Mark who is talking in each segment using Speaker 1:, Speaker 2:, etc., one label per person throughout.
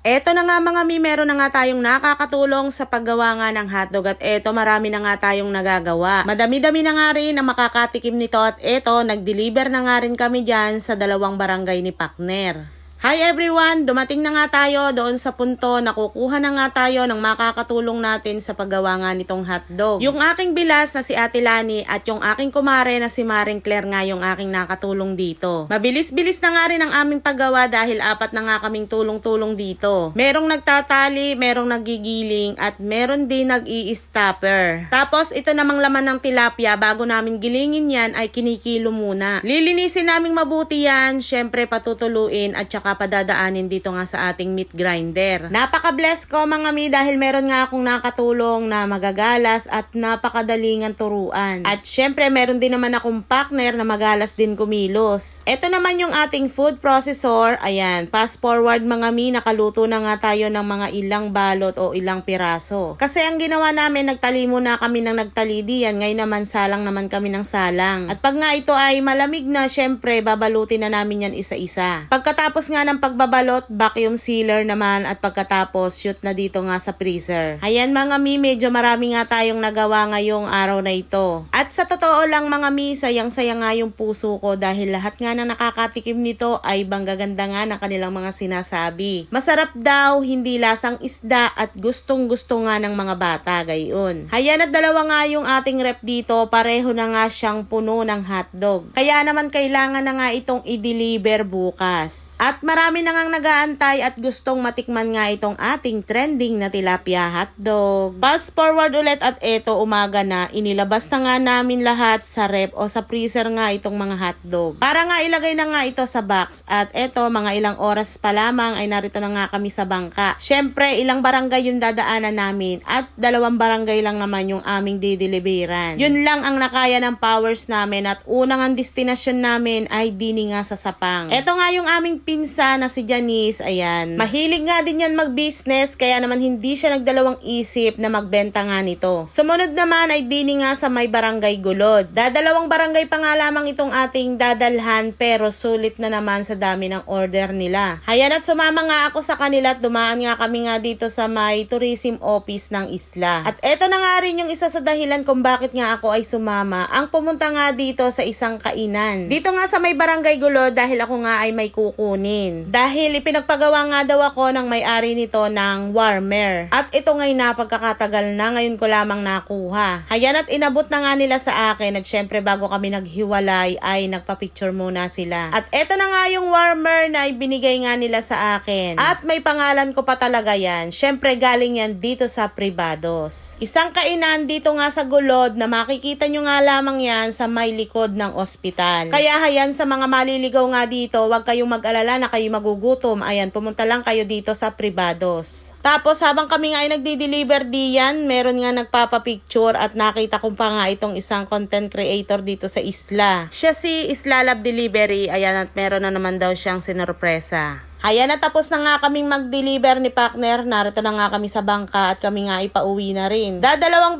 Speaker 1: eto na nga mga mi, meron na nga tayong nakakatulong sa paggawa nga ng hotdog at eto marami na nga tayong nagagawa. Madami-dami na nga rin ang makakatikim nito at eto nag-deliver na nga rin kami dyan sa 2 barangay ni Pakner. Hi everyone! Dumating na nga tayo doon sa punto na kukuha na nga tayo ng makakatulong natin sa paggawa nga nitong hotdog. Yung aking bilas na si Ate Lani at yung aking kumare na si Maring Claire nga yung aking nakatulong dito. Mabilis-bilis na nga rin ang aming paggawa dahil 4 na nga kaming tulong-tulong dito. Merong nagtatali, merong nagigiling at meron din nag-i-stopper. Tapos ito namang laman ng tilapia, bago namin gilingin yan ay kinikilo muna. Lilinisin naming mabuti yan, syempre patutuluin at saka padadaanin dito nga sa ating meat grinder. Napaka-bless ko mga mi dahil meron nga akong nakatulong na magagalas at napakadalingan turuan. At syempre meron din naman akong partner na magalas din kumilos. Ito naman yung ating food processor. Ayan, fast forward mga mi, nakaluto na nga tayo ng mga ilang balot o ilang piraso. Kasi ang ginawa namin, nagtali muna kami ng nagtali diyan. Ngayon naman salang naman kami ng salang. At pag nga ito ay malamig na, syempre babalutin na namin yan isa-isa. Pagkatapos nga ng pagbabalot, vacuum sealer naman at pagkatapos shoot na dito nga sa freezer. Ayan mga mi, medyo marami nga tayong nagawa ngayong araw na ito. At sa totoo lang mga mi, sayang-sayang nga yung puso ko dahil lahat nga na nakakatikim nito ay banggaganda nga ng kanilang mga sinasabi. Masarap daw, hindi lasang isda at gustong-gusto nga ng mga bata gayon. Ayan at 2 nga yung ating rep dito, pareho na nga siyang puno ng hotdog. Kaya naman kailangan na nga itong i-deliver bukas. At marami na ngang nag-aantay at gustong matikman nga itong ating trending na tilapia hotdog. Fast forward ulit at eto umaga na, inilabas na nga namin lahat sa rep o sa freezer nga itong mga hotdog. Para nga ilagay na nga ito sa box at eto mga ilang oras pa lamang ay narito na nga kami sa bangka. Syempre ilang barangay yung dadaanan namin at 2 barangay lang naman yung aming dideliveran. Yun lang ang nakaya ng powers namin at unang ang destinasyon namin ay dini nga sa Sapang. Eto nga yung aming pinsa na si Janice, ayan. Mahilig nga din yan mag-business kaya naman hindi siya nagdalawang isip na magbenta nga nito. Sumunod naman ay dini nga sa may barangay Gulod. 2 barangay pa nga lamang itong ating dadalhan pero sulit na naman sa dami ng order nila. Ayan at sumama nga ako sa kanila at dumaan nga kami nga dito sa may tourism office ng isla. At eto na nga rin yung isa sa dahilan kung bakit nga ako ay sumama. Ang pumunta nga dito sa isang kainan. Dito nga sa may barangay Gulod dahil ako nga ay may kukunin. Dahil ipinagpagawa nga daw ako ng may-ari nito ng warmer. At ito ngay napagkakatagal na, ngayon ko lamang nakuha. Ayan at inabot na nga nila sa akin at syempre bago kami naghiwalay ay nagpa-picture muna sila. At eto na nga yung warmer na ibinigay nga nila sa akin. At may pangalan ko pa talaga yan. Syempre galing yan dito sa Privados. Isang kainan dito nga sa Gulod na makikita nyo nga lamang yan sa may likod ng ospital. Kaya hayan sa mga maliligaw nga dito, huwag kayong mag-alala na kayo magugutom. Ayan, pumunta lang kayo dito sa Privados. Tapos habang kami nga ay nagdi-deliver diyan, meron nga nagpapapicture at nakita ko pa nga itong isang content creator dito sa isla. Siya si Isla Love Delivery. Ayan at meron na naman daw siyang sinurpresa. Ayan na, tapos na nga kaming mag-deliver ni Pakner. Narito na nga kami sa bangka at kami nga ipauwi na rin. 2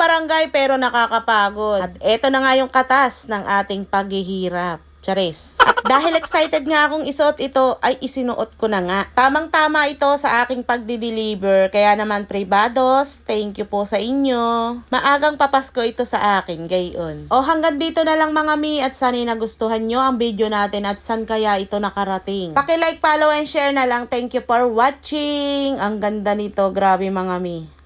Speaker 1: barangay pero nakakapagod. At eto na nga yung katas ng ating paghihirap. Charis. At dahil excited nga akong isuot ito, ay isinuot ko na nga. Tamang-tama ito sa aking pagdi-deliver. Kaya naman Privados, thank you po sa inyo. Maagang papasko ito sa akin, gayon. O hanggang dito na lang mga mi at sana'y nagustuhan nyo ang video natin at san kaya ito nakarating. Paki-like, follow, and share na lang. Thank you for watching. Ang ganda nito, grabe mga mi.